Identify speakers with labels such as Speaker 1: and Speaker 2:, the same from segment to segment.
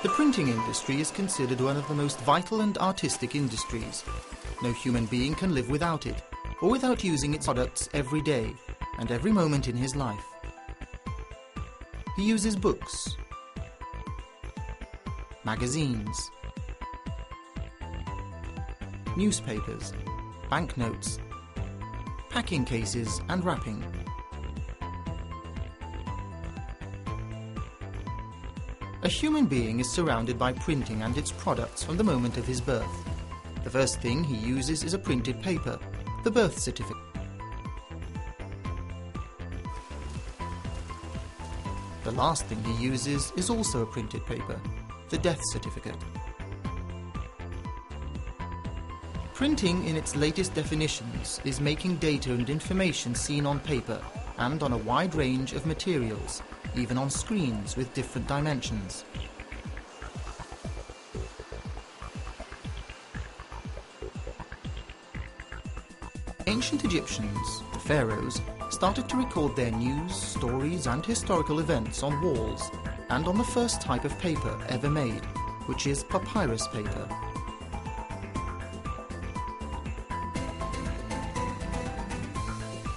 Speaker 1: The printing industry is considered one of the most vital and artistic industries. No human being can live without it, or without using its products every day and every moment in his life. He uses books, magazines, newspapers, banknotes, packing cases and wrapping. A human being is surrounded by printing and its products from the moment of his birth. The first thing he uses is a printed paper, the birth certificate. The last thing he uses is also a printed paper, the death certificate. Printing in its latest definitions is making data and information seen on paper and on a wide range of materials, even on screens with different dimensions. Ancient Egyptians, the pharaohs, started to record their news, stories and historical events on walls and on the first type of paper ever made, which is papyrus paper.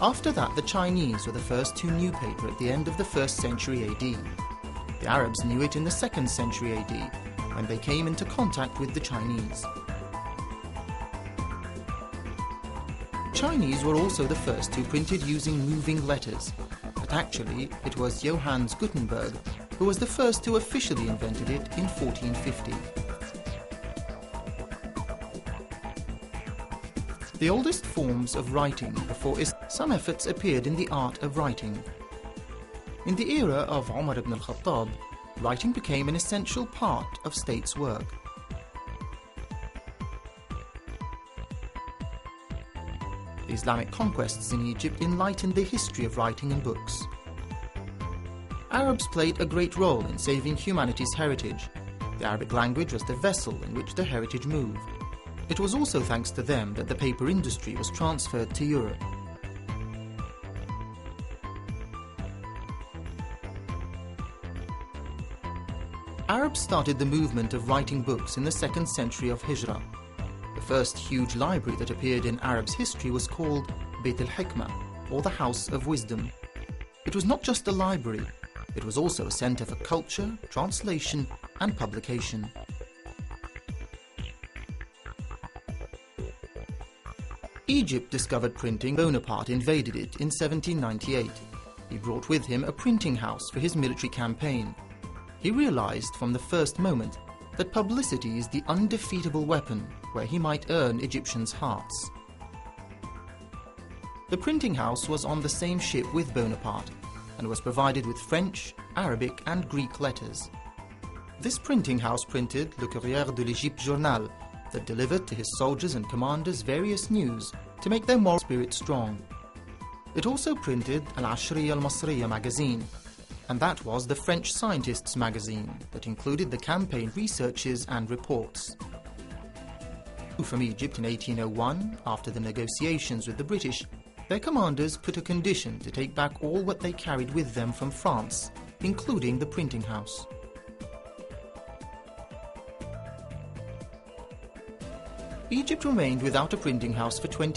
Speaker 1: After that, the Chinese were the first to new paper at the end of the 1st century AD. The Arabs knew it in the 2nd century AD, when they came into contact with the Chinese. Chinese were also the first who printed using moving letters, but actually it was Johannes Gutenberg who was the first who officially invented it in 1450. The oldest forms of writing before some efforts appeared in the art of writing. In the era of Umar ibn al-Khattab, writing became an essential part of state's work. The Islamic conquests in Egypt enlightened the history of writing in books. Arabs played a great role in saving humanity's heritage. The Arabic language was the vessel in which the heritage moved. It was also thanks to them that the paper industry was transferred to Europe. Arabs started the movement of writing books in the 2nd century of Hijrah. The first huge library that appeared in Arabs' history was called Beit al-Hikmah, or the House of Wisdom. It was not just a library, it was also a center for culture, translation and publication. Egypt discovered printing. Bonaparte invaded it in 1798. He brought with him a printing house for his military campaign. He realized from the first moment that publicity is the undefeatable weapon where he might earn Egyptians' hearts. The printing house was on the same ship with Bonaparte and was provided with French, Arabic and Greek letters. This printing house printed Le Courrier de l'Égypte Journal, that delivered to his soldiers and commanders various news to make their moral spirit strong. It also printed Al-Ashriya Al-Masriya magazine, and that was the French scientists' magazine that included the campaign researches and reports. From Egypt in 1801, after the negotiations with the British, their commanders put a condition to take back all what they carried with them from France, including the printing house. Egypt remained without a printing house for 20